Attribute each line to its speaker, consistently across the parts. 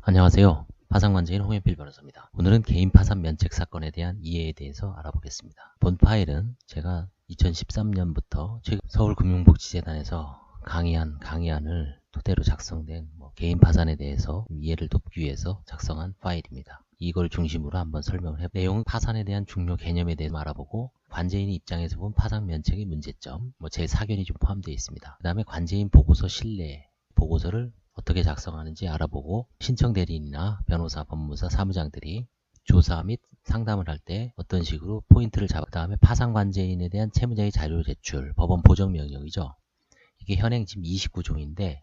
Speaker 1: 안녕하세요. 파산관제인 홍현필 변호사입니다. 오늘은 개인 파산 면책 사건에 대한 이해에 대해서 알아보겠습니다. 본 파일은 제가 2013년부터 서울금융복지재단에서 강의한 강의안을 토대로 작성된 개인 파산에 대해서 이해를 돕기 위해서 작성한 파일입니다. 이걸 중심으로 한번 설명을 해볼게요. 내용은 파산에 대한 중요 개념에 대해서 알아보고 관제인의 입장에서 본 파산 면책의 문제점, 제 사견이 좀 포함되어 있습니다. 그 다음에 관제인 보고서 신뢰 보고서를 어떻게 작성하는지 알아보고 신청 대리인이나 변호사, 법무사, 사무장들이 조사 및 상담을 할 때 어떤 식으로 포인트를 잡은 다음에 파산관제인에 대한 채무자의 자료 제출, 법원 보정 명령이죠. 이게 현행 지금 29종인데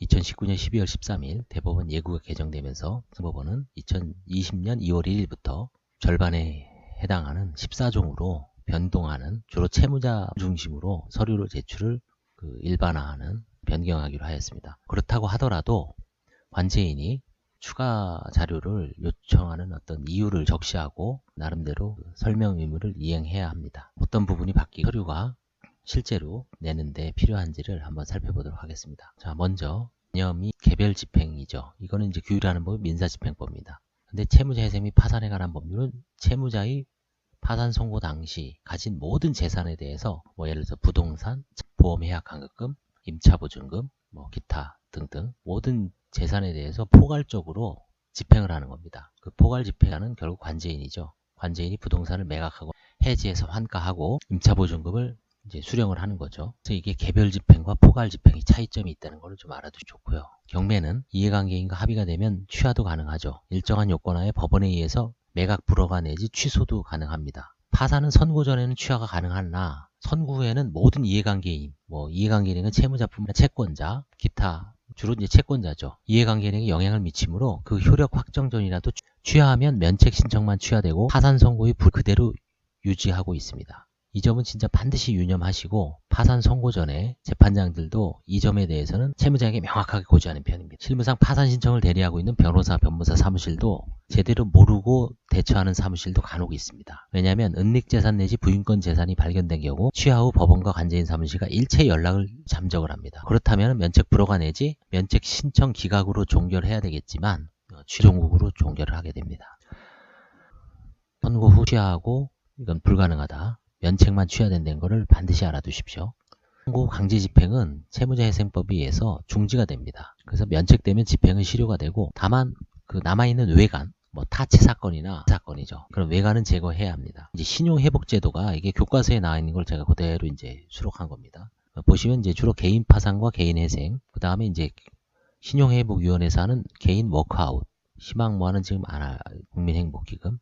Speaker 1: 2019년 12월 13일 대법원 예구가 개정되면서 법원은 2020년 2월 1일부터 절반에 해당하는 14종으로 변동하는 주로 채무자 중심으로 서류를 제출을 일반화하는 변경하기로 하였습니다. 그렇다고 하더라도 관제인이 추가 자료를 요청하는 어떤 이유를 적시하고 나름대로 설명 의무를 이행해야 합니다. 어떤 부분이 바뀌고 서류가 실제로 내는데 필요한지를 한번 살펴보도록 하겠습니다. 자, 먼저 개념이 개별 집행이죠. 이거는 이제 규율하는 법이 민사집행법입니다. 근데 채무자 회생 및 파산에 관한 법률은 채무자의 파산 선고 당시 가진 모든 재산에 대해서 예를 들어서 부동산, 보험해약환급금, 임차보증금, 기타 등등 모든 재산에 대해서 포괄적으로 집행을 하는 겁니다. 그 포괄 집행하는 결국 관제인이죠. 관제인이 부동산을 매각하고 해지해서 환가하고 임차보증금을 이제 수령을 하는 거죠. 그래서 이게 개별 집행과 포괄 집행이 차이점이 있다는 걸 좀 알아두시 좋고요. 경매는 이해관계인과 합의가 되면 취하도 가능하죠. 일정한 요건하에 법원에 의해서 매각 불허가 내지 취소도 가능합니다. 파산은 선고 전에는 취하가 가능하나 선고 후에는 모든 이해관계인, 이해관계인은 채무자뿐만 아니라 채권자, 기타 주로 이제 채권자죠. 이해관계인에게 영향을 미치므로 그 효력 확정 전이라도 취하하면 면책 신청만 취하되고 파산 선고의 그대로 유지하고 있습니다. 이 점은 진짜 반드시 유념하시고 파산 선고 전에 재판장들도 이 점에 대해서는 채무자에게 명확하게 고지하는 편입니다. 실무상 파산 신청을 대리하고 있는 변호사, 변무사 사무실도 제대로 모르고 대처하는 사무실도 간혹 있습니다. 왜냐하면 은닉재산 내지 부인권 재산이 발견된 경우 취하 후 법원과 관제인 사무실과 일체 연락을 잠적을 합니다. 그렇다면 면책 불허가 내지 면책 신청 기각으로 종결해야 되겠지만 취종국으로 종결을 하게 됩니다. 선고 후 취하하고 이건 불가능하다. 면책만 취하된다는 것을 반드시 알아두십시오. 선고 강제 집행은 채무자회생법에 의해서 중지가 됩니다. 그래서 면책되면 집행은 실효가 되고 다만 그 남아있는 외관, 타치 사건이나 사건이죠. 그럼 외관은 제거해야 합니다. 이제 신용회복제도가 이게 교과서에 나와 있는 걸 제가 그대로 이제 수록한 겁니다. 보시면 이제 주로 개인 파산과 개인 회생, 그 다음에 이제 신용회복위원회에서 하는 개인 워크아웃, 희망모아는 지금 국민행복기금.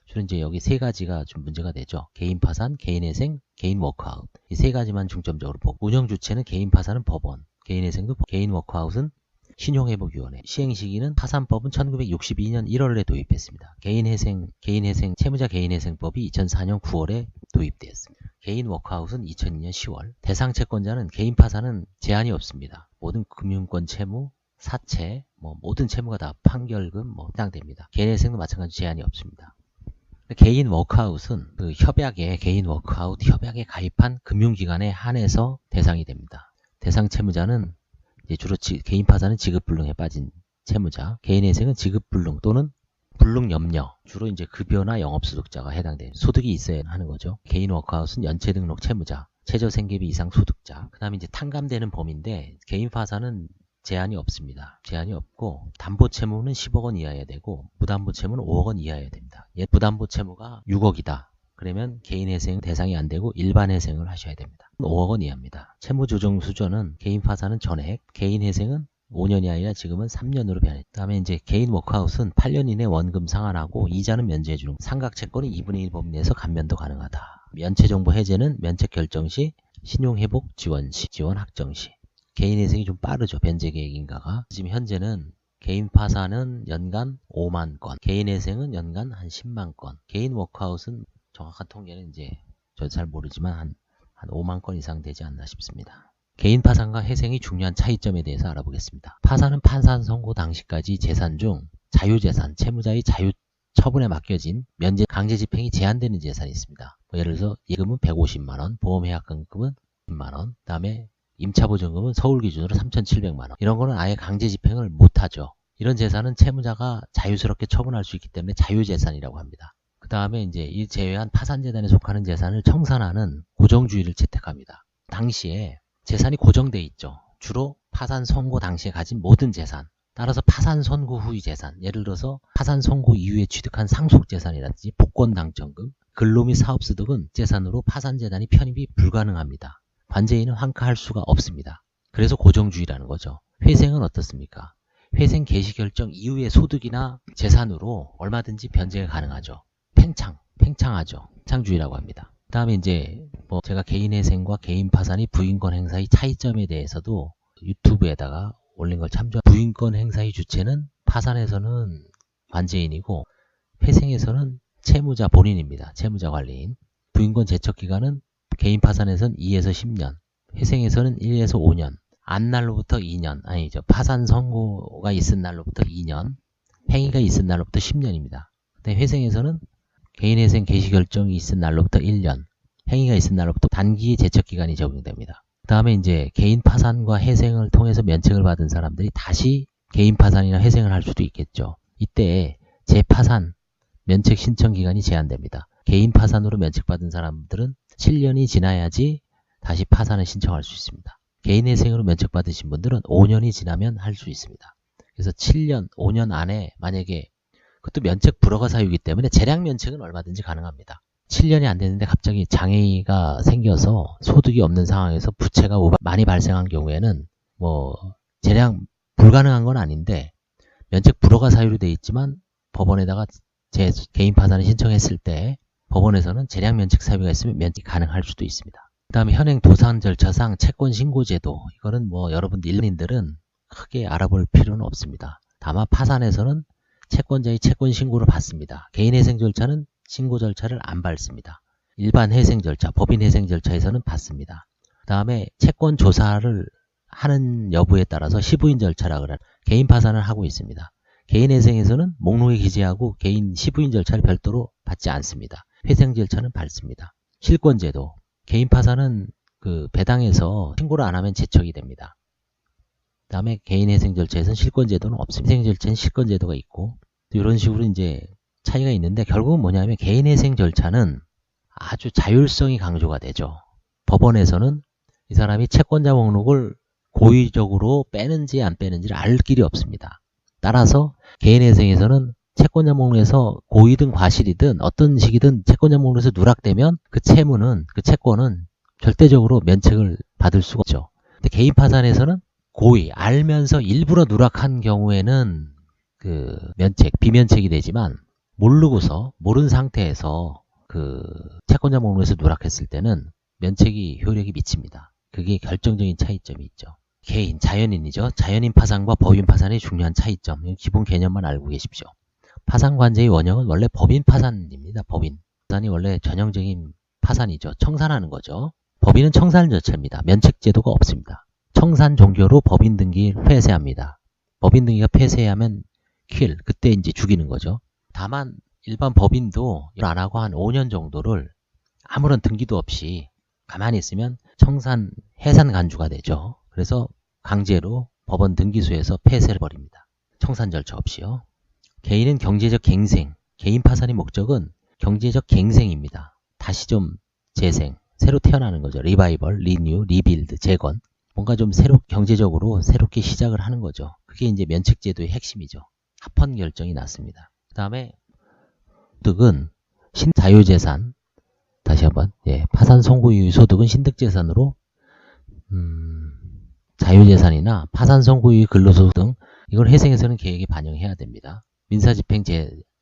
Speaker 1: 주로 이제 여기 세 가지가 좀 문제가 되죠. 개인 파산, 개인 회생, 개인 워크아웃. 이 세 가지만 중점적으로 보고 운영 주체는 개인 파산은 법원, 개인 회생도 개인 워크아웃은 신용회복위원회. 시행 시기는 파산법은 1962년 1월에 도입했습니다. 개인 회생 채무자 개인 회생법이 2004년 9월에 도입되었습니다. 개인 워크아웃은 2002년 10월. 대상 채권자는 개인 파산은 제한이 없습니다. 모든 금융권 채무, 사채, 모든 채무가 다 판결금 해당됩니다. 개인 회생도 마찬가지 제한이 없습니다. 개인 워크아웃은 개인 워크아웃 협약에 가입한 금융기관에 한해서 대상이 됩니다. 대상 채무자는 이제 주로 개인 파산은 지급불능에 빠진 채무자, 개인 회생은 지급불능 또는 불능염려, 주로 이제 급여나 영업소득자가 해당되는 소득이 있어야 하는 거죠. 개인 워크아웃은 연체등록 채무자, 최저생계비 이상 소득자, 그 다음에 이제 탕감되는 범위인데 개인 파산은 제한이 없습니다. 제한이 없고 담보 채무는 10억 원 이하여야 되고 무담보 채무는 5억 원 이하여야 됩니다. 부담보 채무가 6억이다. 그러면 개인 회생 대상이 안 되고 일반 회생을 하셔야 됩니다. 5억 원 이하입니다. 채무 조정 수준은 개인 파산은 전액, 개인 회생은 5년이 아니라 지금은 3년으로 변했다. 다음에 이제 개인 워크아웃은 8년 이내 원금 상환하고 이자는 면제해주는 상각 채권이 2분의 1 범위 내에서 감면도 가능하다. 면체정보 해제는 면책 결정 시, 신용회복 지원 시, 지원 확정 시. 개인 회생이 좀 빠르죠. 변제 계획인가가. 지금 현재는 개인 파산은 연간 5만 건, 개인 회생은 연간 한 10만 건, 개인 워크아웃은 정확한 통계는 이제 저도 잘 모르지만 한 5만 건 이상 되지 않나 싶습니다. 개인 파산과 회생의 중요한 차이점에 대해서 알아보겠습니다. 파산은 파산 선고 당시까지 재산 중 자유재산, 채무자의 자유 처분에 맡겨진 면제 강제 집행이 제한되는 재산이 있습니다. 예를 들어서 예금은 150만 원, 보험해약금은 10만 원, 그다음에 임차보증금은 서울 기준으로 3,700만 원. 이런 거는 아예 강제 집행을 못하죠. 이런 재산은 채무자가 자유스럽게 처분할 수 있기 때문에 자유재산이라고 합니다. 그 다음에 이제 이 제외한 파산재단에 속하는 재산을 청산하는 고정주의를 채택합니다. 당시에 재산이 고정돼 있죠. 주로 파산 선고 당시에 가진 모든 재산. 따라서 파산 선고 후의 재산, 예를 들어서 파산 선고 이후에 취득한 상속재산이라든지 복권당첨금, 근로 및 사업소 등은 재산으로 파산재단이 편입이 불가능합니다. 관제인은 환가할 수가 없습니다. 그래서 고정주의라는 거죠. 회생은 어떻습니까? 회생 개시 결정 이후의 소득이나 재산으로 얼마든지 변제가 가능하죠. 팽창하죠. 팽창주의라고 합니다. 그 다음에 이제 뭐 제가 개인회생과 개인파산이 부인권 행사의 차이점에 대해서도 유튜브에다가 올린 걸 참조. 부인권 행사의 주체는 파산에서는 관제인이고 회생에서는 채무자 본인입니다. 채무자 관리인. 부인권 제척기간은 개인 파산에서는 2에서 10년, 회생에서는 1에서 5년, 안 날로부터 2년, 아니죠. 파산 선고가 있은 날로부터 2년, 행위가 있은 날로부터 10년입니다. 근데 회생에서는 개인회생 개시 결정이 있은 날로부터 1년, 행위가 있은 날로부터 단기 제척기간이 적용됩니다. 그 다음에 이제 개인 파산과 회생을 통해서 면책을 받은 사람들이 다시 개인 파산이나 회생을 할 수도 있겠죠. 이때 재파산 면책 신청 기간이 제한됩니다. 개인 파산으로 면책받은 사람들은 7년이 지나야지 다시 파산을 신청할 수 있습니다. 개인 회생으로 면책받으신 분들은 5년이 지나면 할 수 있습니다. 그래서 7년, 5년 안에 만약에 그것도 면책 불허가 사유이기 때문에 재량 면책은 얼마든지 가능합니다. 7년이 안 됐는데 갑자기 장애가 생겨서 소득이 없는 상황에서 부채가 많이 발생한 경우에는 뭐 재량 불가능한 건 아닌데 면책 불허가 사유로 돼 있지만 법원에다가 제 개인 파산을 신청했을 때 법원에서는 재량 면책 사유가 있으면 면책이 가능할 수도 있습니다. 그 다음에 현행 도산 절차상 채권 신고 제도, 이거는 뭐 여러분들 일반인들은 크게 알아볼 필요는 없습니다. 다만 파산에서는 채권자의 채권 신고를 받습니다. 개인 회생 절차는 신고 절차를 안 밟습니다. 일반 회생 절차, 법인 회생 절차에서는 받습니다. 그 다음에 채권 조사를 하는 여부에 따라서 시부인 절차라 그래 개인 파산을 하고 있습니다. 개인 회생에서는 목록에 기재하고 개인 시부인 절차를 별도로 받지 않습니다. 회생 절차는 밟습니다. 실권제도, 개인 파산은 그 배당에서 신고를 안 하면 제척이 됩니다. 그 다음에 개인 회생 절차에서는 실권제도는 없습니다. 회생 절차는 실권제도가 있고 이런 식으로 이제 차이가 있는데 결국은 뭐냐면 개인 회생 절차는 아주 자율성이 강조가 되죠. 법원에서는 이 사람이 채권자 목록을 고의적으로 빼는지 안 빼는지를 알 길이 없습니다. 따라서 개인 회생에서는 채권자 목록에서 고의든 과실이든 어떤 식이든 채권자 목록에서 누락되면 그 채무는, 그 채권은 절대적으로 면책을 받을 수가 없죠. 근데 개인 파산에서는 고의, 알면서 일부러 누락한 경우에는 그 면책, 비면책이 되지만 모르고서, 모르는 상태에서 그 채권자 목록에서 누락했을 때는 면책이 효력이 미칩니다. 그게 결정적인 차이점이 있죠. 개인, 자연인이죠. 자연인 파산과 법인 파산의 중요한 차이점. 기본 개념만 알고 계십시오. 파산 관제의 원형은 원래 법인 파산입니다. 법인. 파산이 원래 전형적인 파산이죠. 청산하는 거죠. 법인은 청산 절차입니다. 면책 제도가 없습니다. 청산 종교로 법인 등기를 폐쇄합니다. 법인 등기가 폐쇄하면 그때 이제 죽이는 거죠. 다만 일반 법인도 일 안 하고 한 5년 정도를 아무런 등기도 없이 가만히 있으면 청산, 해산 간주가 되죠. 그래서 강제로 법원 등기소에서 폐쇄를 벌입니다. 청산 절차 없이요. 개인은 경제적 갱생, 개인 파산의 목적은 경제적 갱생입니다. 다시 좀 재생, 새로 태어나는 거죠. 리바이벌, 리뉴, 리빌드, 재건. 뭔가 좀 경제적으로 새롭게 시작을 하는 거죠. 그게 이제 면책제도의 핵심이죠. 합헌 결정이 났습니다. 그 다음에 소득은 자유재산, 다시 한번, 파산 선고 이후 소득은 신득재산으로 자유재산이나 파산 선고 이후 근로소득 등 이걸 회생에서는 계획에 반영해야 됩니다. 민사집행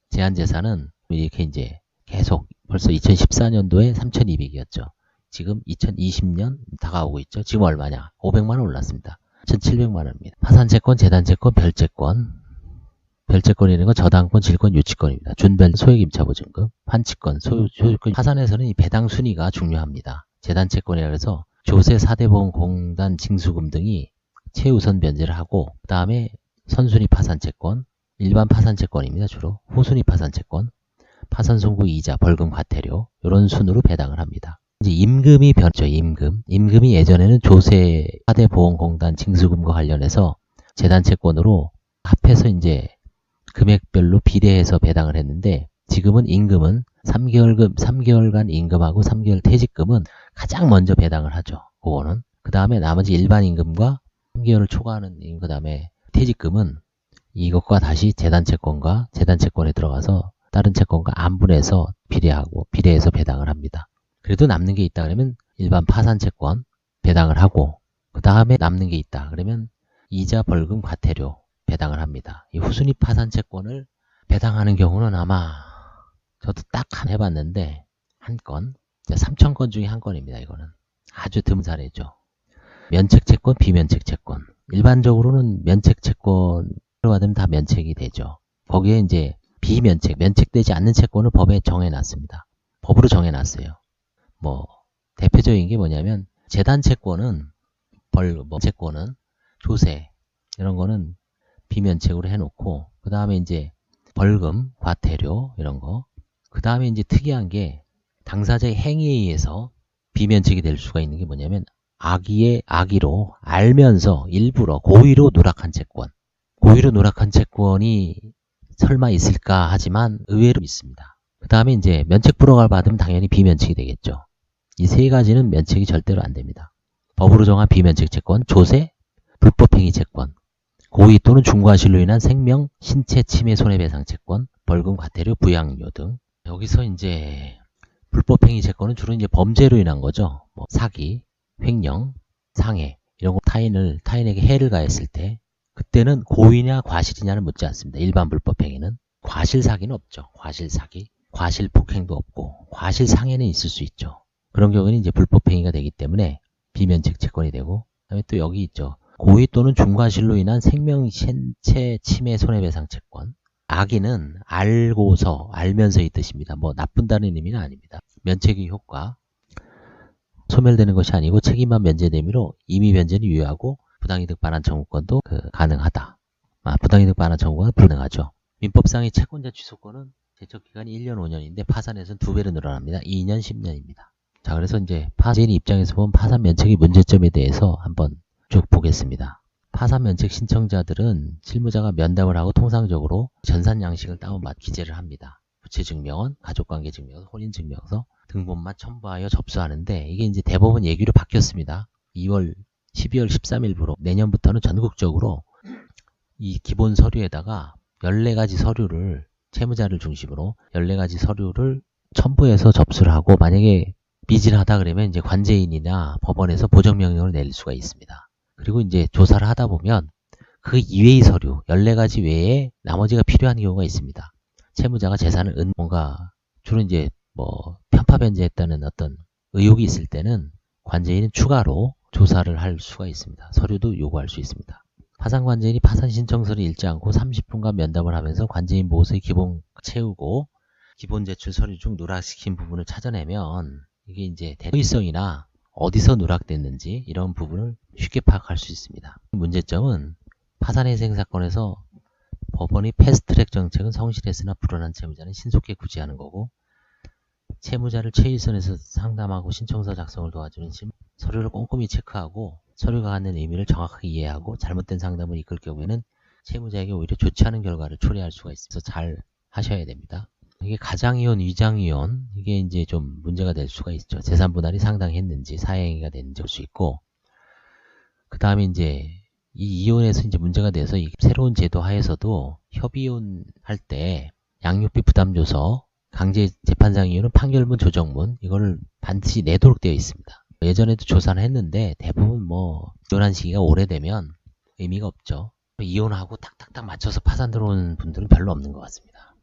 Speaker 1: 제한재산은 이렇게 이제 계속 벌써 2014년도에 3,200이었죠. 지금 2020년 다가오고 있죠. 지금 얼마냐? 500만원 올랐습니다. 1,700만원입니다. 파산채권, 재단채권, 별채권. 별채권이라는 건 저당권, 질권, 유치권입니다. 준별, 소액임차보증금, 환치권, 소유권. 파산에서는 이 배당 순위가 중요합니다. 재단채권이라 해서 조세 4대보험공단 징수금 등이 최우선 변제를 하고 그 다음에 선순위 파산채권, 일반 파산채권입니다. 주로 후순위 파산채권, 파산선고 이자, 벌금, 과태료 이런 순으로 배당을 합니다. 이제 임금이 변했죠. 임금이 예전에는 조세 4대 보험공단 징수금과 관련해서 재단 채권으로 합해서 이제 금액별로 비례해서 배당을 했는데, 지금은 임금은 3개월간 임금하고 3개월 퇴직금은 가장 먼저 배당을 하죠. 그거는. 그 다음에 나머지 일반 임금과 3개월을 초과하는 임금, 그 다음에 퇴직금은 이것과 다시 재단 채권에 들어가서 다른 채권과 안분해서 비례해서 배당을 합니다. 그래도 남는 게 있다 그러면 일반 파산 채권 배당을 하고, 그 다음에 남는 게 있다 그러면 이자, 벌금, 과태료 배당을 합니다. 이 후순위 파산 채권을 배당하는 경우는 아마 저도 딱 한 해봤는데 한 건, 3,000건 중에 한 건입니다. 이거는 아주 드문 사례죠. 면책 채권, 비면책 채권. 일반적으로는 면책 채권으로 되면 다 면책이 되죠. 거기에 이제 면책되지 않는 채권을 법에 정해놨습니다. 법으로 정해놨어요. 뭐 대표적인 게 뭐냐면 재단 채권은 채권은 조세 이런 거는 비면책으로 해놓고, 그 다음에 이제 벌금, 과태료 이런 거, 그 다음에 이제 특이한 게 당사자의 행위에 의해서 비면책이 될 수가 있는 게 뭐냐면 악의로 알면서 일부러 고의로 누락한 채권이 설마 있을까 하지만 의외로 있습니다. 그 다음에 이제 면책 불허가 받으면 당연히 비면책이 되겠죠. 이 세 가지는 면책이 절대로 안 됩니다. 법으로 정한 비면책 채권, 조세, 불법행위 채권, 고의 또는 중과실로 인한 생명, 신체 침해 손해배상 채권, 벌금, 과태료, 부양료 등. 여기서 이제 불법행위 채권은 주로 이제 범죄로 인한 거죠. 뭐 사기, 횡령, 상해 이런 거 타인에게 해를 가했을 때, 그때는 고의냐 과실이냐를 묻지 않습니다. 일반 불법행위는 과실 사기는 없죠. 과실 사기, 과실 폭행도 없고 과실 상해는 있을 수 있죠. 그런 경우는 이제 불법행위가 되기 때문에 비면책 채권이 되고, 그다음에 또 여기 있죠. 고의 또는 중과실로 인한 생명, 신체 침해 손해배상 채권. 악의는 알면서의 뜻입니다. 뭐 나쁜다는 의미는 아닙니다. 면책의 효과, 소멸되는 것이 아니고 책임만 면제됨으로 임의 변제는 유효하고 부당이득 반환 청구권도 가능하다. 부당이득 반환 청구가 불가능하죠. 민법상의 채권자 취소권은 제척기간이 1년, 5년인데 파산에서는 2배로 늘어납니다. 2년, 10년입니다. 자, 그래서 이제 파산인 입장에서 보면 파산 면책의 문제점에 대해서 한번 쭉 보겠습니다. 파산 면책 신청자들은 실무자가 면담을 하고 통상적으로 전산 양식을 다운받아 기재를 합니다. 부채증명원, 가족관계증명서, 혼인증명서, 등본만 첨부하여 접수하는데, 이게 이제 대법원 예규로 바뀌었습니다. 12월 13일부로 내년부터는 전국적으로 이 기본 서류에다가 14가지 서류를, 채무자를 중심으로 14가지 서류를 첨부해서 접수를 하고, 만약에 미질하다 그러면 이제 관제인이나 법원에서 보정명령을 내릴 수가 있습니다. 그리고 이제 조사를 하다 보면 그 이외의 서류 14가지 외에 나머지가 필요한 경우가 있습니다. 채무자가 재산을 뭔가 주로 이제 뭐 편파 변제했다는 어떤 의혹이 있을 때는 관제인은 추가로 조사를 할 수가 있습니다. 서류도 요구할 수 있습니다. 파산관제인이 파산 신청서를 읽지 않고 30분간 면담을 하면서 관제인 보고서의 기본 채우고 기본 제출 서류 중 누락시킨 부분을 찾아내면, 이게 이제 대의성이나 어디서 누락됐는지 이런 부분을 쉽게 파악할 수 있습니다. 문제점은 파산회생 사건에서 법원의 패스트트랙 정책은 성실했으나 불안한 채무자는 신속히 구제하는 거고, 채무자를 최일선에서 상담하고 신청서 작성을 도와주는 서류를 꼼꼼히 체크하고 서류가 갖는 의미를 정확하게 이해하고 잘못된 상담을 이끌 경우에는 채무자에게 오히려 좋지 않은 결과를 초래할 수가 있어서 잘 하셔야 됩니다. 이게 가장이혼, 위장이혼, 이게 이제 좀 문제가 될 수가 있죠. 재산 분할이 상당히 했는지, 사행위가 됐는지 볼 수 있고, 그 다음에 이제 이 이혼에서 이제 문제가 돼서 이 새로운 제도 하에서도 협의혼 할 때 양육비 부담조서, 강제 재판상 이유는 판결문, 조정문, 이거를 반드시 내도록 되어 있습니다. 예전에도 조사를 했는데 대부분 뭐 이혼한 시기가 오래되면 의미가 없죠. 이혼하고 탁탁탁 맞춰서 파산 들어오는 분들은 별로 없는 것 같습니다.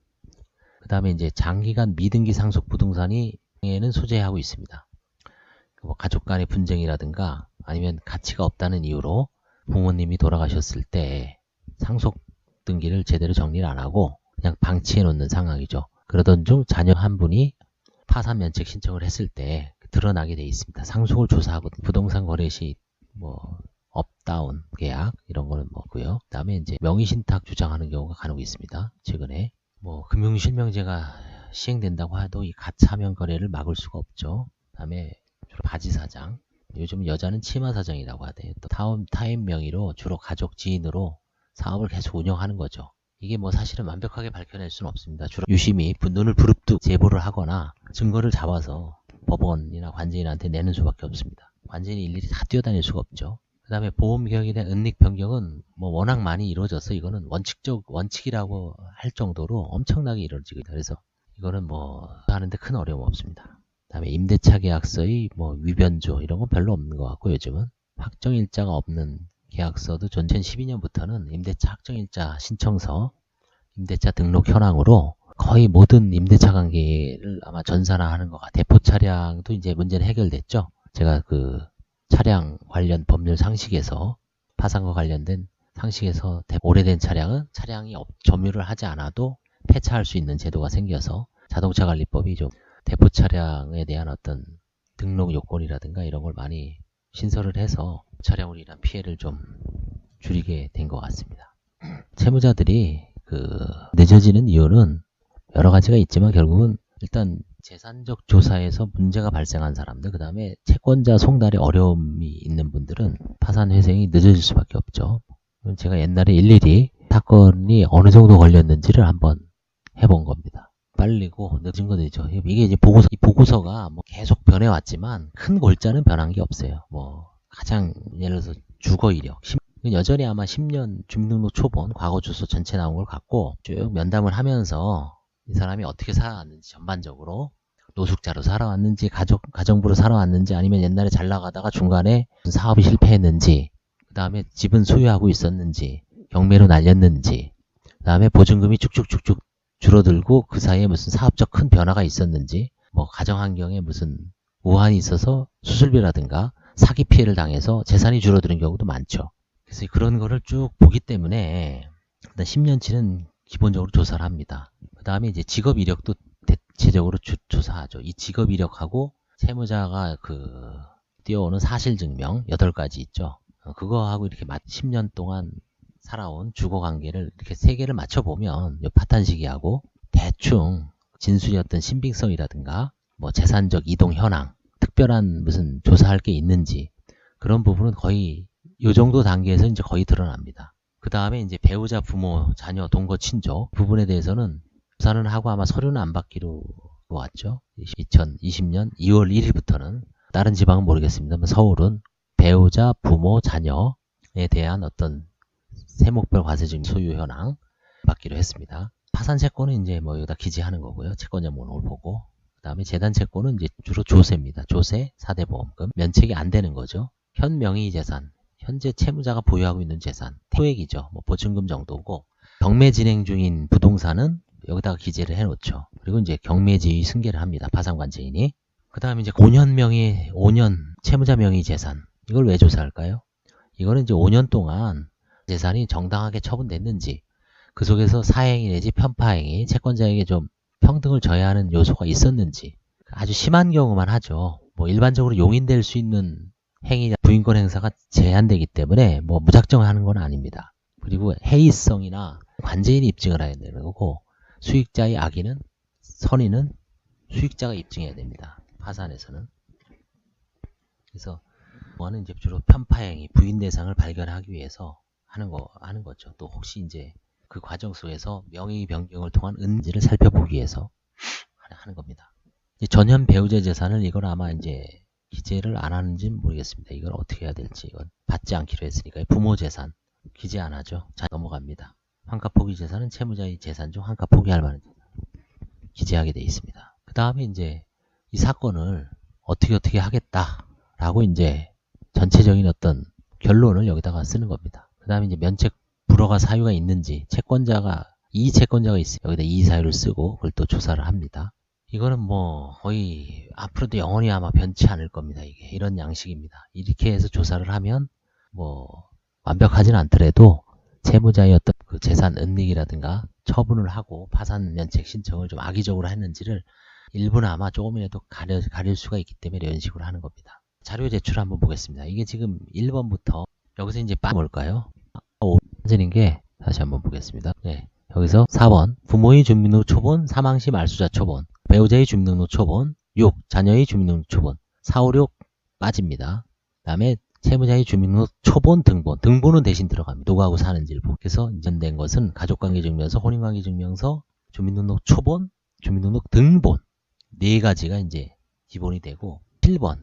Speaker 1: 그 다음에 이제 장기간 미등기 상속 부동산에는 소재하고 있습니다. 뭐 가족 간의 분쟁이라든가 아니면 가치가 없다는 이유로 부모님이 돌아가셨을 때 상속 등기를 제대로 정리를 안 하고 그냥 방치해 놓는 상황이죠. 그러던 중 자녀 한 분이 파산 면책 신청을 했을 때 드러나게 돼 있습니다. 상속을 조사하고 부동산 거래 시 뭐 업다운 계약 이런 거는 뭐고요. 그다음에 이제 명의신탁 주장하는 경우가 간혹 있습니다. 최근에 뭐 금융실명제가 시행된다고 해도 이 가차명 거래를 막을 수가 없죠. 그다음에 주로 바지 사장. 요즘 여자는 치마 사장이라고 하대요. 또 타인 명의로 주로 가족 지인으로 사업을 계속 운영하는 거죠. 이게 뭐 사실은 완벽하게 밝혀낼 수는 없습니다. 주로 유심히 눈을 부릅뜨고 제보를 하거나 증거를 잡아서 법원이나 관제인한테 내는 수밖에 없습니다. 관제인이 일일이 다 뛰어다닐 수가 없죠. 그 다음에 보험 계약에 대한 은닉 변경은 뭐 워낙 많이 이루어져서 이거는 원칙이라고 할 정도로 엄청나게 이루어지거든요. 그래서 이거는 뭐 하는데 큰 어려움 없습니다. 그 다음에 임대차 계약서의 뭐 위변조 이런 건 별로 없는 것 같고, 요즘은 확정일자가 없는 계약서도 2012년부터는 임대차 확정일자 신청서, 임대차 등록 현황으로 거의 모든 임대차 관계를 아마 전산화하는 것 같아요. 대포 차량도 이제 문제는 해결됐죠. 제가 그 차량 관련 법률 상식에서 파산과 관련된 상식에서 오래된 차량은 차량이 점유를 하지 않아도 폐차할 수 있는 제도가 생겨서 자동차 관리법이 좀 대포 차량에 대한 어떤 등록 요건이라든가 이런 걸 많이 신설을 해서 차량으로 인한 피해를 좀 줄이게 된 것 같습니다. 채무자들이 늦어지는 이유는 여러 가지가 있지만 결국은 일단 재산적 조사에서 문제가 발생한 사람들, 그 다음에 채권자 송달에 어려움이 있는 분들은 파산 회생이 늦어질 수밖에 없죠. 제가 옛날에 일일이 사건이 어느 정도 걸렸는지를 한번 해본 겁니다. 빠르고 늦은 거 늦죠. 이게 이제 이 보고서가 뭐 계속 변해왔지만 큰 골자는 변한 게 없어요. 뭐 가장 예를 들어서 주거 이력, 여전히 아마 10년 주민등록 초본, 과거 주소 전체 나온 걸 갖고 쭉 면담을 하면서 이 사람이 어떻게 살아왔는지, 전반적으로 노숙자로 살아왔는지, 가정부로 살아왔는지, 아니면 옛날에 잘 나가다가 중간에 사업이 실패했는지, 그 다음에 집은 소유하고 있었는지, 경매로 날렸는지, 그 다음에 보증금이 쭉쭉쭉쭉 줄어들고 그 사이에 무슨 사업적 큰 변화가 있었는지, 뭐 가정 환경에 무슨 우환이 있어서 수술비라든가 사기 피해를 당해서 재산이 줄어드는 경우도 많죠. 그래서 그런 거를 쭉 보기 때문에 일단 10년치는 기본적으로 조사를 합니다. 그 다음에 이제 직업 이력도 대체적으로 조사하죠. 이 직업 이력하고 채무자가 띄워오는 사실증명 8가지 있죠. 그거하고 이렇게 10년 동안 살아온 주거 관계를 이렇게 3개를 맞춰보면 파탄 시기하고 대충 진술이 어떤 신빙성이라든가 뭐 재산적 이동 현황, 특별한 무슨 조사할 게 있는지 그런 부분은 거의 이 정도 단계에서 이제 거의 드러납니다. 그 다음에 이제 배우자, 부모, 자녀, 동거, 친족 부분에 대해서는 조사는 하고 아마 서류는 안 받기로 왔죠. 2020년 2월 1일부터는 다른 지방은 모르겠습니다만 서울은 배우자, 부모, 자녀에 대한 어떤 세목별 과세증 소유 현황 받기로 했습니다. 파산 채권은 이제 뭐 여기다 기재하는 거고요. 채권자 목록을 보고. 그 다음에 재단 채권은 이제 주로 조세입니다. 조세, 4대 보험금, 면책이 안 되는 거죠. 현 명의 재산, 현재 채무자가 보유하고 있는 재산, 토액이죠. 뭐 보증금 정도고, 경매 진행 중인 부동산은 여기다가 기재를 해놓죠. 그리고 이제 경매지의 승계를 합니다. 파산관제인이. 그 다음에 이제 5년 채무자 명의 재산. 이걸 왜 조사할까요? 이거는 이제 5년 동안 재산이 정당하게 처분됐는지, 그 속에서 사행위 내지 편파행위, 채권자에게 좀 평등을 저해하는 요소가 있었는지, 아주 심한 경우만 하죠. 뭐 일반적으로 용인될 수 있는 행위나 부인권 행사가 제한되기 때문에 뭐 무작정 하는 건 아닙니다. 그리고 해이성이나 관제인이 입증을 해야 되는 거고, 수익자의 선의는 수익자가 입증해야 됩니다. 파산에서는. 그래서 뭐는 이제 주로 편파행위, 부인 대상을 발견하기 위해서 하는 거죠. 또 혹시 이제 그 과정 속에서 명의 변경을 통한 은지를 살펴보기 위해서 하는 겁니다. 전현 배우자 재산을 이걸 아마 이제 기재를 안 하는지는 모르겠습니다. 이걸 어떻게 해야 될지. 이건 받지 않기로 했으니까 부모 재산 기재 안 하죠. 자, 넘어갑니다. 환가 포기 재산은 채무자의 재산 중 환가 포기할 만한 재산 기재하게 되어 있습니다. 그 다음에 이제 이 사건을 어떻게 하겠다라고 이제 전체적인 어떤 결론을 여기다가 쓰는 겁니다. 그 다음에 이제 면책 불허가 사유가 있는지, 이 채권자가 있으면 여기다 이 사유를 쓰고 그걸 또 조사를 합니다. 이거는 뭐 거의 앞으로도 영원히 아마 변치 않을 겁니다. 이게 이런 양식입니다. 이렇게 해서 조사를 하면 뭐 완벽하진 않더라도 채무자의 어떤 그 재산 은닉이라든가 처분을 하고 파산 면책 신청을 좀 악의적으로 했는지를 일부는 아마 조금이라도 가릴 수가 있기 때문에 이런 식으로 하는 겁니다. 자료 제출 한번 보겠습니다. 이게 지금 1번부터 여기서 이제 뭘까요? 5번인 게 다시 한번 보겠습니다. 네, 여기서 4번 부모의 주민등록 초본, 사망시 말소자 초본, 배우자의 주민등록 초본, 6. 자녀의 주민등록 초본, 4, 5, 6 빠집니다. 그 다음에 채무자의 주민등록 초본 등본은 대신 들어갑니다. 누구하고 사는지를 보고. 그래서 이전된 것은 가족관계증명서, 혼인관계증명서, 주민등록 초본, 주민등록 등본 네 가지가 이제 기본이 되고 7번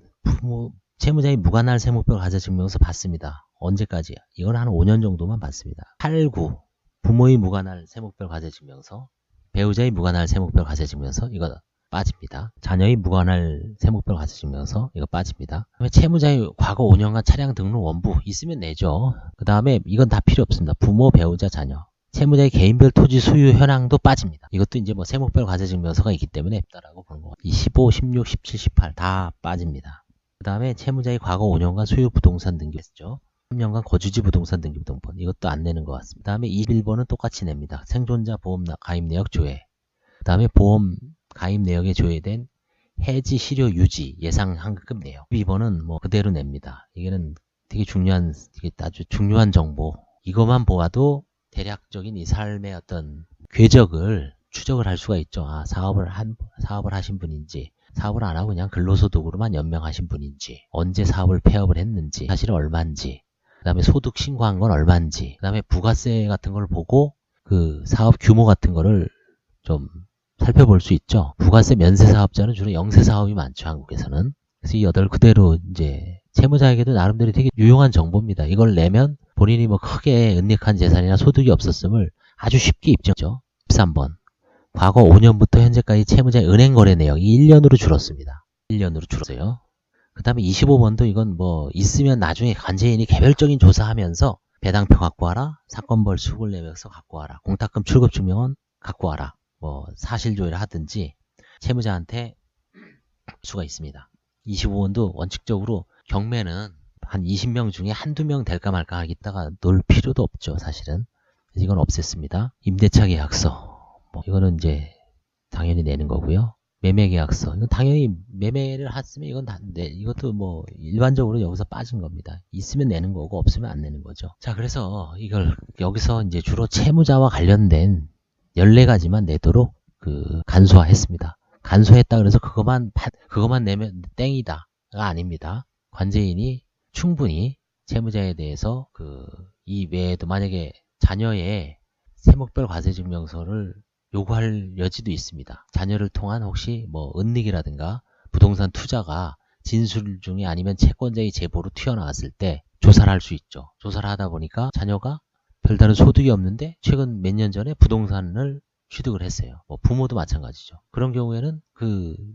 Speaker 1: 채무자의 무관할 세무별 과세증명서 받습니다. 언제까지야? 이건 한 5년 정도만 받습니다. 8, 9 부모의 무관할 세무별 과세증명서, 배우자의 무관할 세무별 과세증명서 이거 빠집니다. 자녀의 무관할 세무별 과세증명서 이거 빠집니다. 그다음에 채무자의 과거 5년간 차량 등록 원부 있으면 내죠. 그 다음에 이건 다 필요 없습니다. 부모, 배우자, 자녀. 채무자의 개인별 토지 소유 현황도 빠집니다. 이것도 이제 뭐 세무별 과세증명서가 있기 때문에 없다라고 보는 거. 15, 16, 17, 18 다 빠집니다. 그 다음에 채무자의 과거 5년간 소유 부동산 등기했죠. 3년간 거주지 부동산 등기 부동본 이것도 안 내는 것 같습니다. 그 다음에 21번은 똑같이 냅니다. 생존자 보험 가입 내역 조회. 그 다음에 보험 가입 내역에 조회된 해지 실효 유지 예상 환급 내역. 22번은 뭐 그대로 냅니다. 이게는 되게 중요한, 되게 아주 중요한 정보. 이것만 보아도 대략적인 이 삶의 어떤 궤적을 추적을 할 수가 있죠. 아, 사업을 하신 분인지, 사업을 안 하고 그냥 근로소득으로만 연명하신 분인지, 언제 사업을 폐업을 했는지, 사실은 얼마인지, 그 다음에 소득 신고한 건 얼마인지, 그 다음에 부가세 같은 걸 보고 그 사업 규모 같은 거를 좀 살펴볼 수 있죠. 부가세 면세 사업자는 주로 영세 사업이 많죠, 한국에서는. 그래서 이 8 그대로 이제 채무자에게도 나름대로 되게 유용한 정보입니다. 이걸 내면 본인이 뭐 크게 은닉한 재산이나 소득이 없었음을 아주 쉽게 입증하죠. 13번. 과거 5년부터 현재까지 채무자의 은행 거래 내역이 1년으로 줄었습니다. 1년으로 줄었어요. 그 다음에 25번도 이건 뭐 있으면 나중에 관제인이 개별적인 조사하면서 배당표 갖고 와라, 사건벌 수급을 내면서 갖고 와라, 공탁금 출급 증명은 갖고 와라, 뭐 사실조회를 하든지 채무자한테 수가 있습니다. 25번도 원칙적으로 경매는 한 20명 중에 한두 명 될까 말까 하겠다가 놀 필요도 없죠, 사실은. 그래서 이건 없앴습니다. 임대차 계약서. 뭐 이거는 이제 당연히 내는 거고요. 매매 계약서. 이건 당연히 매매를 했으면 이건 다 이것도 뭐 일반적으로 여기서 빠진 겁니다. 있으면 내는 거고 없으면 안 내는 거죠. 자, 그래서 이걸 여기서 이제 주로 채무자와 관련된 14가지만 내도록 간소화했습니다. 간소했다 그래서 그것만 내면 땡이다가 아닙니다. 관제인이 충분히 채무자에 대해서 이 외에도 만약에 자녀의 세목별 과세증명서를 요구할 여지도 있습니다. 자녀를 통한 혹시 뭐 은닉이라든가 부동산 투자가 진술 중에 아니면 채권자의 제보로 튀어나왔을 때 조사를 할 수 있죠. 조사를 하다 보니까 자녀가 별다른 소득이 없는데 최근 몇 년 전에 부동산을 취득을 했어요. 뭐 부모도 마찬가지죠. 그런 경우에는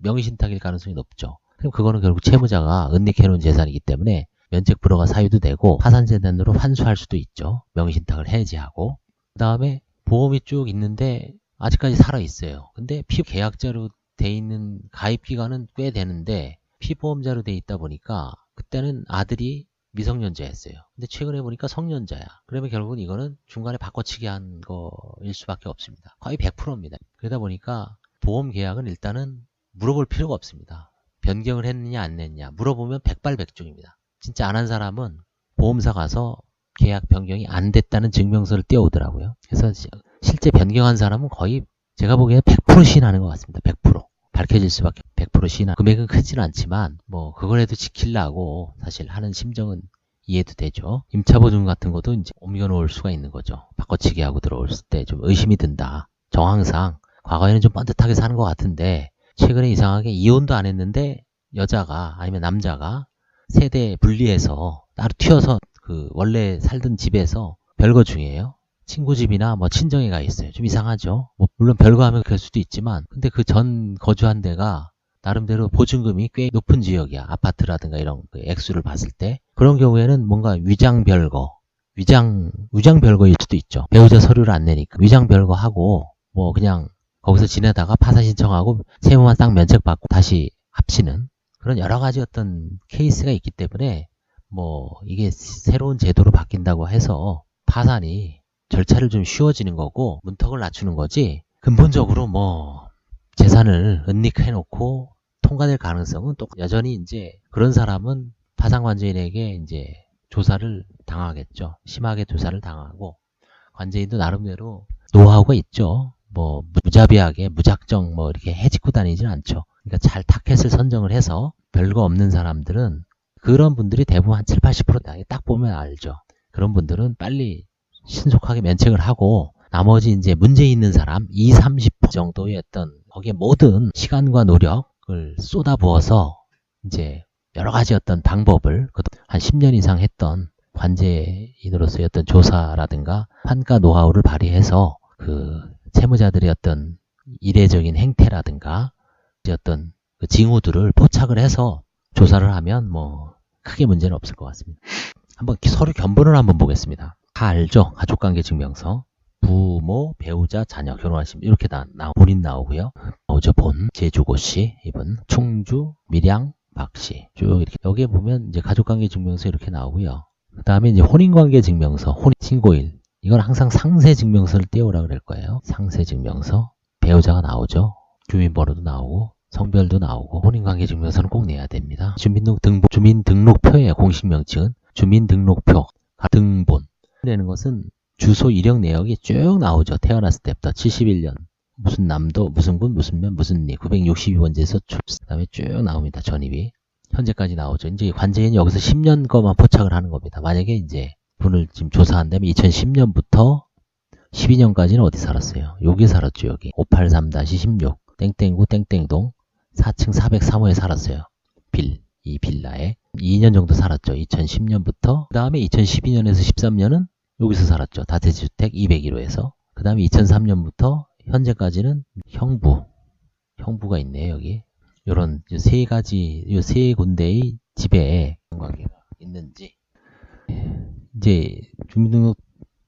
Speaker 1: 명의신탁일 가능성이 높죠. 그럼 그거는 결국 채무자가 은닉해놓은 재산이기 때문에 면책불허가 사유도 되고 파산재단으로 환수할 수도 있죠. 명의신탁을 해지하고. 그 다음에 보험이 쭉 있는데 아직까지 살아있어요. 근데 피계약자로 돼 있는 가입기간은 꽤 되는데 피보험자로 돼 있다 보니까 그때는 아들이 미성년자였어요. 근데 최근에 보니까 성년자야. 그러면 결국은 이거는 중간에 바꿔치기 한 거일 수밖에 없습니다. 거의 100%입니다. 그러다 보니까 보험 계약은 일단은 물어볼 필요가 없습니다. 변경을 했느냐 안 했느냐 물어보면 백발백중입니다. 진짜 안 한 사람은 보험사 가서 계약 변경이 안 됐다는 증명서를 띄워오더라고요. 그래서 실제 변경한 사람은 거의 제가 보기에는 100% 시인하는 것 같습니다. 100%. 밝혀질 수밖에 100% 시인하. 금액은 크지는 않지만 뭐 그거라도 지키려고 사실 하는 심정은 이해도 되죠. 임차보증 같은 것도 이제 옮겨놓을 수가 있는 거죠. 바꿔치기 하고 들어올 때 좀 의심이 든다. 정황상 과거에는 좀 뻔듯하게 사는 것 같은데 최근에 이상하게 이혼도 안 했는데 여자가 아니면 남자가 세대 분리해서 따로 튀어서 원래 살던 집에서 별거 중이에요. 친구 집이나 뭐 친정에 가 있어요. 좀 이상하죠. 뭐 물론 별거 하면 그럴 수도 있지만 근데 그 전 거주한 데가 나름대로 보증금이 꽤 높은 지역이야. 아파트라든가 이런 액수를 봤을 때 그런 경우에는 뭔가 위장 별거일 수도 있죠. 배우자 서류를 안 내니까 위장 별거 하고 뭐 그냥 거기서 지내다가 파산 신청하고 세무만 딱 면책받고 다시 합치는 그런 여러 가지 어떤 케이스가 있기 때문에 뭐 이게 새로운 제도로 바뀐다고 해서 파산이 절차를 좀 쉬워지는 거고 문턱을 낮추는 거지 근본적으로 뭐 재산을 은닉해놓고 통과될 가능성은 또 여전히 이제 그런 사람은 파산관제인에게 이제 조사를 당하겠죠. 심하게 조사를 당하고 관제인도 나름대로 노하우가 있죠. 뭐 무자비하게 무작정 뭐 이렇게 해집고 다니지는 않죠. 그러니까 잘 타켓을 선정을 해서 별거 없는 사람들은 그런 분들이 대부분 한 7, 80%다. 딱 보면 알죠. 그런 분들은 빨리 신속하게 면책을 하고 나머지 이제 문제 있는 사람 20, 30% 정도의 어떤 거기에 모든 시간과 노력을 쏟아부어서 이제 여러 가지 어떤 방법을 한 10년 이상 했던 관제인으로서의 어떤 조사라든가 판가 노하우를 발휘해서 그 채무자들의 어떤 이례적인 행태라든가 어떤 그 징후들을 포착을 해서 조사를 하면 뭐 크게 문제는 없을 것 같습니다. 한번 서류 견본을 한번 보겠습니다. 다 알죠? 가족관계증명서. 부모, 배우자, 자녀, 결혼하시면 이렇게 본인 나오고요. 나오죠. 본, 제주고씨, 이분, 충주, 밀양, 박씨. 쭉 이렇게 여기에 보면 이제 가족관계증명서 이렇게 나오고요. 그 다음에 이제 혼인관계증명서, 혼인신고일. 이건 항상 상세증명서를 띄우라 그럴 거예요. 상세증명서. 배우자가 나오죠. 주민번호도 나오고 성별도 나오고 혼인관계증명서는 꼭 내야 됩니다. 주민등록표의 공식 명칭은 주민등록표 등본. 내는 것은 주소 이력 내역이 쭉 나오죠. 태어났을 때부터 71년 무슨 남도 무슨 군 무슨 면 무슨 리 962번지에서 그 다음에 쭉 나옵니다. 전입이 현재까지 나오죠. 이제 관제인이 여기서 10년 거만 포착을 하는 겁니다. 만약에 이제 분을 지금 조사한다면 2010년부터 12년까지는 어디 살았어요? 여기 살았죠. 여기 583-16 땡땡구 땡땡동 4층 403호에 살았어요. 이 빌라에 2년 정도 살았죠. 2010년부터 그 다음에 2012년에서 13년은 여기서 살았죠. 다세주택 201호에서 그 다음에 2003년부터 현재까지는 형부가 있네요. 여기 요런 세 가지 요 세 군데의 집에 관계가 있는지 이제 주민등록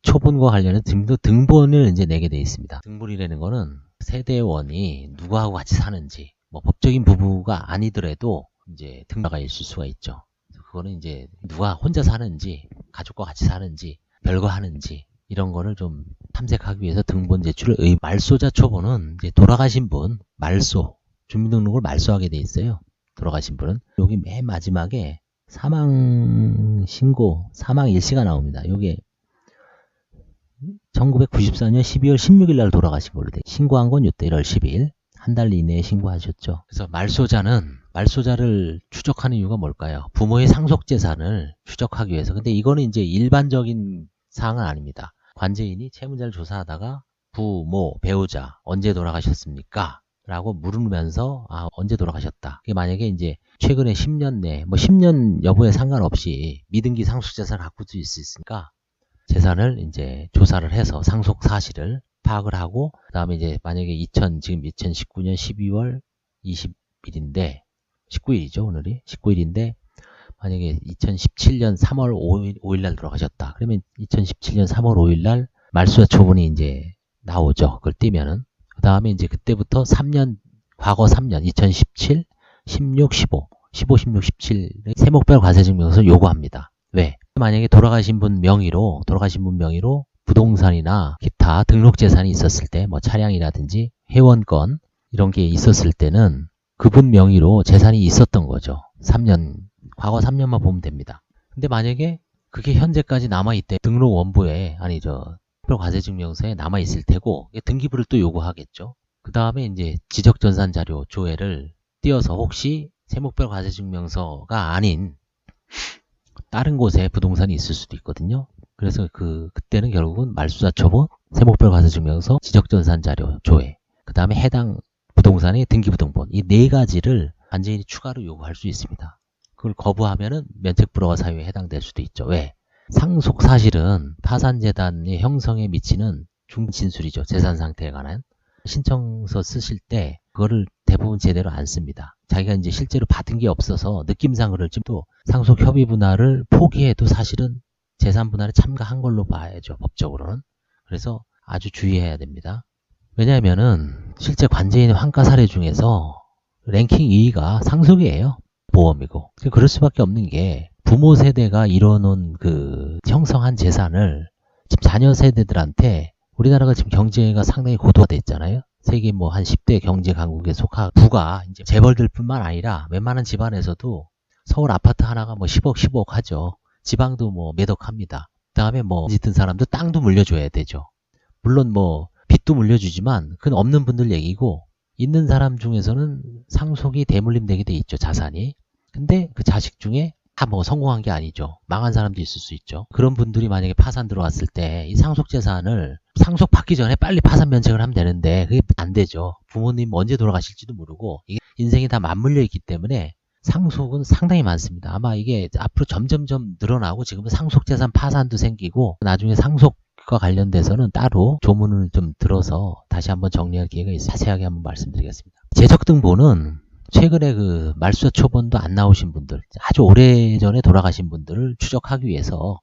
Speaker 1: 초본과 관련해서 등본을 이제 내게 되어 있습니다. 등본이라는 거는 세대원이 누구하고 같이 사는지, 뭐 법적인 부부가 아니더라도 이제 등가가 있을 수가 있죠. 그거는 이제 누가 혼자 사는지, 가족과 같이 사는지, 별거 하는지 이런 거를 좀 탐색하기 위해서 등본 제출을 말소자 초본은 이제 돌아가신 분 주민등록을 말소하게 돼 있어요. 돌아가신 분은 여기 맨 마지막에 사망 일시가 나옵니다. 요게 1994년 12월 16일 날 돌아가신 걸로 돼. 신고한 건 이때 1월 10일. 한 달 이내에 신고하셨죠. 그래서 말소자를 추적하는 이유가 뭘까요? 부모의 상속재산을 추적하기 위해서. 근데 이거는 이제 일반적인 사항은 아닙니다. 관제인이 채무자를 조사하다가 부모, 배우자 언제 돌아가셨습니까? 라고 물으면서 언제 돌아가셨다. 이게 만약에 이제 최근에 10년 내, 뭐 10년 여부에 상관없이 미등기 상속재산을 갖고 있을 수 있으니까 재산을 이제 조사를 해서 상속 사실을 파악을 하고 그 다음에 이제 만약에 지금 2019년 12월 20일인데 19일이죠 오늘이 19일인데 만약에 2017년 3월 5일 날 돌아가셨다. 그러면 2017년 3월 5일 날 말소자 초본이 이제 나오죠. 그걸 띄면은 그 다음에 이제 그때부터 과거 3년 2017, 16, 16, 17의 세목별 과세증명서를 요구합니다. 왜? 만약에 돌아가신 분 명의로 부동산이나 기타 등록재산이 있었을 때, 뭐 차량이라든지 회원권 이런 게 있었을 때는 그분 명의로 재산이 있었던 거죠. 과거 3년만 보면 됩니다. 근데 만약에 그게 현재까지 남아있대 등록 원부에 과세증명서에 남아있을 테고 등기부를 또 요구하겠죠. 그 다음에 이제 지적전산자료 조회를 띄어서 혹시 세목별 과세증명서가 아닌 다른 곳에 부동산이 있을 수도 있거든요. 그래서 그때는 결국은 말소자 초본, 세목별 과세증명서, 지적전산자료 조회, 그 다음에 해당 부동산의 등기부등본 이 네 가지를 관제인이 추가로 요구할 수 있습니다. 그걸 거부하면은 면책불허가 사유에 해당될 수도 있죠. 왜? 상속 사실은 파산재단의 형성에 미치는 중진술이죠. 재산 상태에 관한 신청서 쓰실 때 그거를 대부분 제대로 안 씁니다. 자기가 이제 실제로 받은 게 없어서 느낌상 그럴지 또 상속 협의 분할을 포기해도 사실은 재산 분할에 참가한 걸로 봐야죠. 법적으로는. 그래서 아주 주의해야 됩니다. 왜냐하면은 실제 관제인의 환가 사례 중에서 랭킹 2위가 상속이에요. 보험이고. 그럴 수밖에 없는 게 부모 세대가 이뤄놓은 형성한 재산을 지금 자녀 세대들한테 우리나라가 지금 경제가 상당히 고도화돼 있잖아요. 세계 뭐 한 10대 경제 강국에 속한 부가 이제 재벌들 뿐만 아니라 웬만한 집안에서도 서울 아파트 하나가 뭐 10억 하죠. 지방도 뭐 몇억 합니다. 그 다음에 뭐 짓던 사람도 땅도 물려줘야 되죠. 물론 뭐 빚도 물려주지만 그건 없는 분들 얘기고 있는 사람 중에서는 상속이 대물림되게 돼 있죠. 자산이. 근데 그 자식 중에 다 뭐 성공한 게 아니죠. 망한 사람도 있을 수 있죠. 그런 분들이 만약에 파산 들어왔을 때 이 상속재산을 상속받기 전에 빨리 파산 면책을 하면 되는데 그게 안 되죠. 부모님 언제 돌아가실지도 모르고 이게 인생이 다 맞물려 있기 때문에 상속은 상당히 많습니다. 아마 이게 앞으로 점점점 늘어나고 지금은 상속재산 파산도 생기고 나중에 상속과 관련돼서는 따로 조문을 좀 들어서 다시 한번 정리할 기회가 있어 자세하게 한번 말씀드리겠습니다. 재적등본은 최근에 그 말소자 초본도 안 나오신 분들, 아주 오래전에 돌아가신 분들을 추적하기 위해서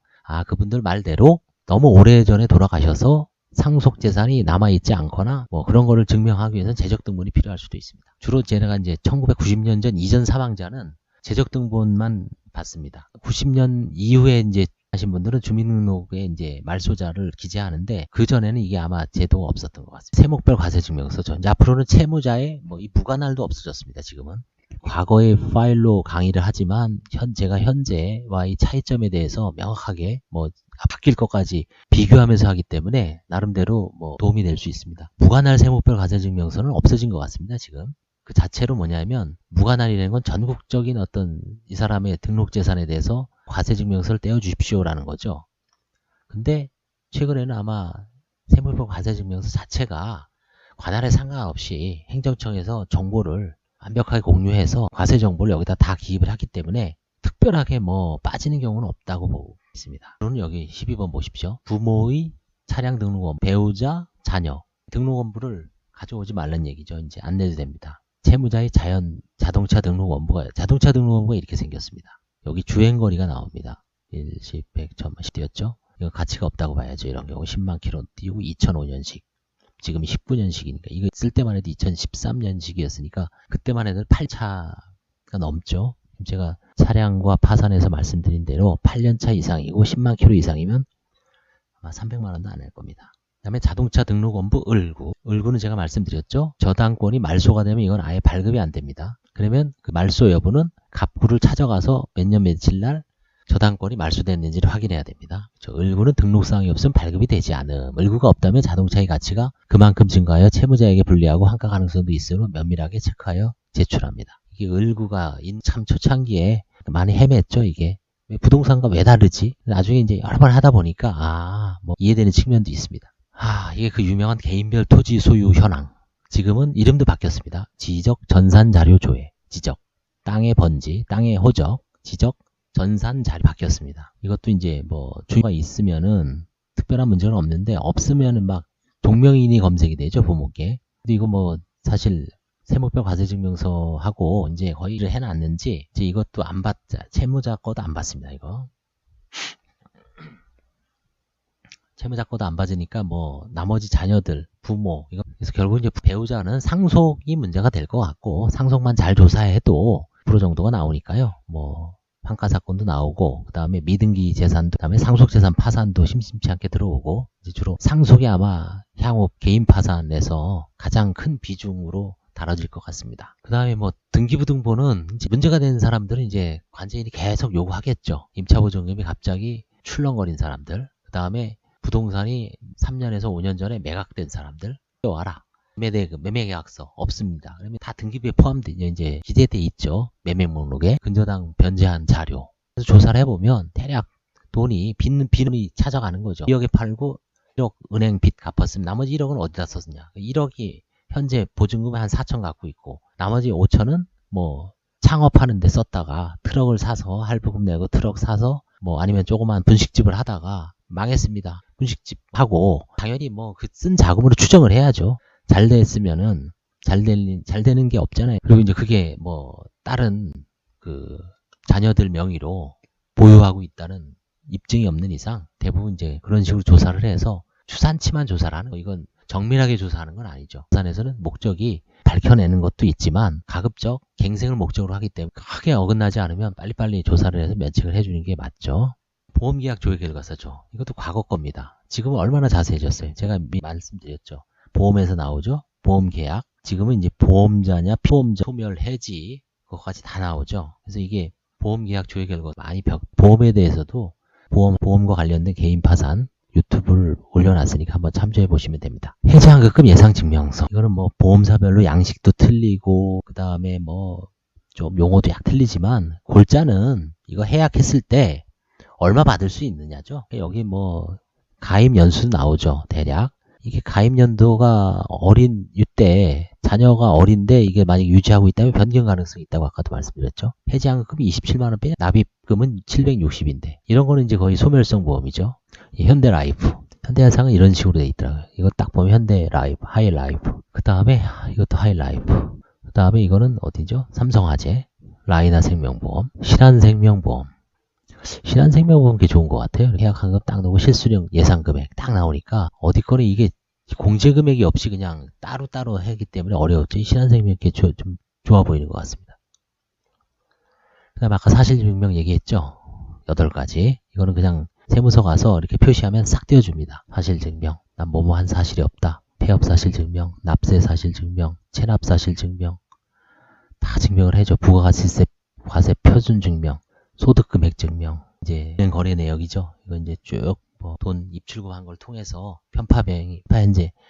Speaker 1: 그분들 말대로 너무 오래전에 돌아가셔서 상속재산이 남아있지 않거나 뭐 그런 거를 증명하기 위해서는 재적등본이 필요할 수도 있습니다. 주로 제가 이제 1990년 전 이전 사망자는 재적등본만 받습니다. 90년 이후에 이제 하신 분들은 주민등록에 이제 말소자를 기재하는데 그 전에는 이게 아마 제도가 없었던 것 같습니다. 세목별 과세증명서죠. 이제 앞으로는 채무자의 뭐 이 무관할도 없어졌습니다. 지금은 과거의 파일로 강의를 하지만 제가 현재와의 차이점에 대해서 명확하게 뭐 바뀔 것까지 비교하면서 하기 때문에 나름대로 뭐 도움이 될 수 있습니다. 무관할 세목별 과세증명서는 없어진 것 같습니다. 지금 그 자체로 뭐냐면 무관할이라는 건 전국적인 어떤 이 사람의 등록재산에 대해서 과세증명서를 떼어주십시오라는 거죠. 근데 최근에는 아마 세무법 과세증명서 자체가 관할에 상관없이 행정청에서 정보를 완벽하게 공유해서 과세 정보를 여기다 다 기입을 하기 때문에 특별하게 뭐 빠지는 경우는 없다고 보고 있습니다. 저는 여기 12번 보십시오. 부모의 차량 등록원, 배우자, 자녀 등록원부를 가져오지 말란 얘기죠. 이제 안 내도 됩니다. 채무자의 자동차 등록원부가 이렇게 생겼습니다. 여기 주행거리가 나옵니다. 1, 10, 100, 1000만 뛰었죠. 이거 가치가 없다고 봐야죠. 이런 경우 10만 킬로 뛰고 2005년식. 지금이 19년식이니까 이거 쓸 때만 해도 2013년식이었으니까 그때만 해도 8차가 넘죠. 제가 차량과 파산해서 말씀드린 대로 8년차 이상이고 10만 킬로 이상이면 아마 300만 원도 안 할 겁니다. 그 다음에 자동차 등록원부 을구. 을구는 제가 말씀드렸죠. 저당권이 말소가 되면 이건 아예 발급이 안 됩니다. 그러면 그 말소 여부는 갑구를 찾아가서 몇 년 며칠 날 저당권이 말소됐는지를 확인해야 됩니다. 을구는 등록사항이 없으면 발급이 되지 않음. 을구가 없다면 자동차의 가치가 그만큼 증가하여 채무자에게 불리하고 환가 가능성도 있으므로 면밀하게 체크하여 제출합니다. 이게 을구가 참 초창기에 많이 헤맸죠. 이게 부동산과 왜 다르지? 나중에 이제 여러 번 하다 보니까 뭐 이해되는 측면도 있습니다. 이게 그 유명한 개인별 토지 소유 현황. 지금은 이름도 바뀌었습니다. 지적 전산 자료 조회. 지적 땅의 번지, 땅의 호적, 지적 전산 자료 바뀌었습니다. 이것도 이제 뭐 주의가 있으면은 특별한 문제는 없는데 없으면은 막 동명이인이 검색이 되죠, 부모께. 근데 이거 뭐 사실 세목별 과세증명서하고 이제 거의 일을 해놨는지 이제 이것도 안 받자. 채무자 거도 안 받습니다. 이거 채무자 거도 안 받으니까 뭐 나머지 자녀들, 부모 이거 그래서 결국 이제 배우자는 상속이 문제가 될 것 같고 상속만 잘 조사해도 10% 정도가 나오니까요. 뭐 환가 사건도 나오고 그 다음에 미등기 재산도 그 다음에 상속재산 파산도 심심치 않게 들어오고 이제 주로 상속이 아마 향후 개인 파산에서 가장 큰 비중으로 다뤄질 것 같습니다. 그 다음에 뭐 등기부등본은 이제 문제가 되는 사람들은 이제 관제인이 계속 요구하겠죠. 임차보증금이 갑자기 출렁거린 사람들, 그 다음에 부동산이 3년에서 5년 전에 매각된 사람들 와라. 매매계약서 없습니다. 그러면 다 등기부에 포함되어 이제 기재돼 있죠. 매매 목록에 근저당 변제한 자료. 그래서 조사를 해보면 대략 돈이 빚이 찾아가는 거죠. 2억에 팔고 1억 은행 빚 갚았으면 나머지 1억은 어디다 썼냐. 1억이 현재 보증금을 한 4천 갖고 있고 나머지 5천은 뭐 창업하는 데 썼다가 트럭을 사서 할부금 내고 트럭 사서 뭐 아니면 조그만 분식집을 하다가 망했습니다. 분식집 하고 당연히 뭐 그 쓴 자금으로 추정을 해야죠. 잘 됐으면은 잘 되는 게 없잖아요. 그리고 이제 그게 뭐 다른 그 자녀들 명의로 보유하고 있다는 입증이 없는 이상 대부분 이제 그런 식으로 조사를 해서 추산치만 조사를 하는 거. 이건 정밀하게 조사하는 건 아니죠. 부산에서는 목적이 밝혀내는 것도 있지만 가급적 갱생을 목적으로 하기 때문에 크게 어긋나지 않으면 빨리빨리 조사를 해서 면책을 해주는 게 맞죠. 보험계약 조회 결과서죠. 이것도 과거 겁니다. 지금은 얼마나 자세해졌어요. 제가 말씀드렸죠. 보험에서 나오죠. 보험계약. 지금은 이제 보험자냐 피보험자 소멸 해지 그것까지 다 나오죠. 그래서 이게 보험계약 조회 결과 많이 보험에 대해서도 보험과 관련된 개인 파산 유튜브를 올려놨으니까 한번 참조해 보시면 됩니다. 해지환급금 예상증명서. 이거는 뭐 보험사별로 양식도 틀리고 그 다음에 뭐 좀 용어도 약 틀리지만 골자는 이거 해약했을 때 얼마 받을 수 있느냐죠. 여기 뭐 가입 연수 나오죠. 대략. 이게 가입 연도가 어린 이때 자녀가 어린데 이게 만약 유지하고 있다면 변경 가능성이 있다고 아까도 말씀드렸죠. 해지한금이 27만원 빼 납입금은 760인데 이런 거는 이제 거의 소멸성 보험이죠. 이 현대라이프. 현대해상은 이런 식으로 돼 있더라고요. 이거 딱 보면 현대라이프, 하이라이프. 그 다음에 이것도 하이라이프. 그 다음에 이거는 어디죠? 삼성화재, 라이나 생명보험, 신한생명보험. 신한생명보험 게 좋은 것 같아요. 계약한 거 딱 넣고 실수령 예상금액 딱 나오니까 어디 거는 이게 공제금액이 없이 그냥 따로따로 하기 때문에 어려웠죠. 신한생명 게 좀 좋아 보이는 것 같습니다. 그 다음 아까 사실증명 얘기했죠. 8가지. 이거는 그냥 세무서 가서 이렇게 표시하면 싹 띄워줍니다. 사실증명. 난 뭐뭐 한 사실이 없다. 폐업 사실증명, 납세 사실증명, 체납 사실증명. 다 증명을 해줘. 부가가치세 과세 표준 증명, 소득금액 증명. 이제 거래 내역이죠. 이거 이제 쭉 뭐 돈 입출금한 걸 통해서 편파행위,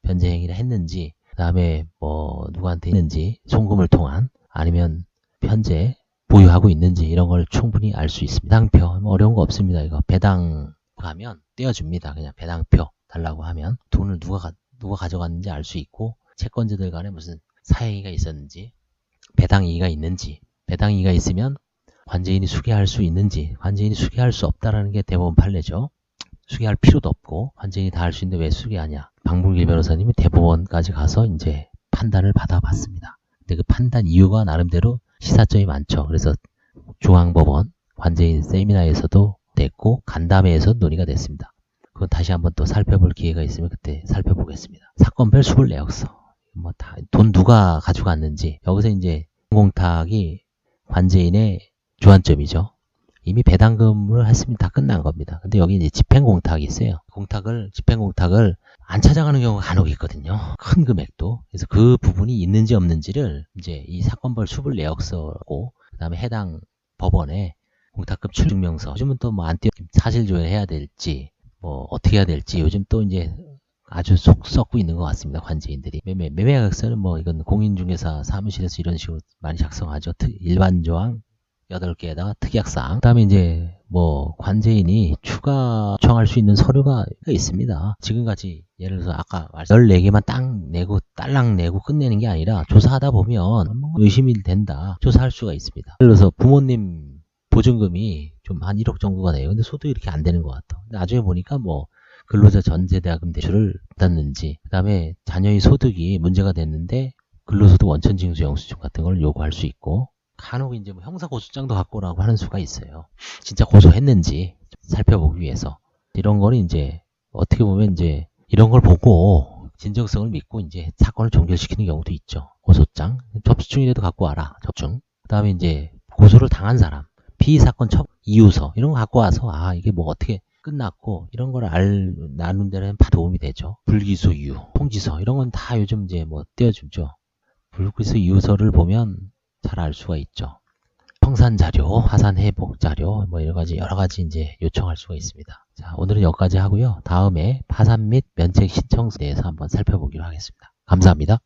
Speaker 1: 변제행위를 했는지, 그 다음에 뭐 누구한테 했는지, 송금을 통한 아니면 현재 보유하고 있는지 이런 걸 충분히 알 수 있습니다. 배당표 뭐 어려운 거 없습니다. 이거 배당 가면 떼어줍니다. 그냥 배당표 달라고 하면 돈을 누가 가져갔는지 알 수 있고 채권자들 간에 무슨 사행위가 있었는지 배당이의가 있는지 배당이의가 있으면 관제인이 수개할 수 있는지 관제인이 수개할 수 없다라는 게 대법원 판례죠. 수개할 필요도 없고 관제인이 다 할 수 있는데 왜 수개하냐. 박문길 변호사님이 대법원까지 가서 이제 판단을 받아봤습니다. 근데 그 판단 이유가 나름대로 시사점이 많죠. 그래서 중앙법원 관제인 세미나에서도 됐고 간담회에서 논의가 됐습니다. 그건 다시 한번 또 살펴볼 기회가 있으면 그때 살펴보겠습니다. 사건별 수불 내역서 뭐 다 돈 누가 가져갔는지 여기서 이제 공탁이 관제인의 주안점이죠. 이미 배당금을 했으면 다 끝난 겁니다. 근데 여기 이제 집행공탁이 있어요. 집행공탁을 안 찾아가는 경우가 간혹 있거든요. 큰 금액도. 그래서 그 부분이 있는지 없는지를 이제 이 사건별 수불 내역서고, 그 다음에 해당 법원에 공탁금 출증명서. 요즘은 또 뭐 안 띄워 사실 조회해야 될지, 뭐 어떻게 해야 될지 요즘 또 이제 아주 속 썩고 있는 것 같습니다. 관제인들이. 매매계약서는 뭐 이건 공인중개사 사무실에서 이런 식으로 많이 작성하죠. 일반 조항 8개에다가 특약사항. 그 다음에 이제 뭐 관제인이 추가 요청할 수 있는 서류가 있습니다. 지금까지 예를 들어서 아까 14개만 딱 내고 딸랑 내고 끝내는 게 아니라 조사하다 보면 의심이 된다. 조사할 수가 있습니다. 예를 들어서 부모님 보증금이 좀 한 1억 정도가 돼요. 근데 소득이 이렇게 안 되는 것 같아. 나중에 보니까 뭐 근로자 전세대학금 대출을 받았는지, 그 다음에 자녀의 소득이 문제가 됐는데 근로소득 원천징수 영수증 같은 걸 요구할 수 있고, 간혹 이제 뭐 형사고소장도 갖고 오라고 하는 수가 있어요. 진짜 고소했는지 살펴보기 위해서. 이런 거는 이제 어떻게 보면 이제 이런 걸 보고 진정성을 믿고 이제 사건을 종결시키는 경우도 있죠. 고소장, 접수증이라도 갖고 와라. 접수증. 그 다음에 이제 고소를 당한 사람, 피의사건 이유서 이런 거 갖고 와서 이게 뭐 어떻게 끝났고 이런 걸 나눈 데는 다 도움이 되죠. 불기소 이유, 통지서 이런 건 다 요즘 이제 뭐 떼어주죠. 불기소 이유서를 보면 잘 알 수가 있죠. 청산 자료, 화산 회복 자료, 뭐 여러 가지 이제 요청할 수가 있습니다. 자, 오늘은 여기까지 하고요. 다음에 파산 및 면책 신청서에 대해서 한번 살펴보기로 하겠습니다. 감사합니다.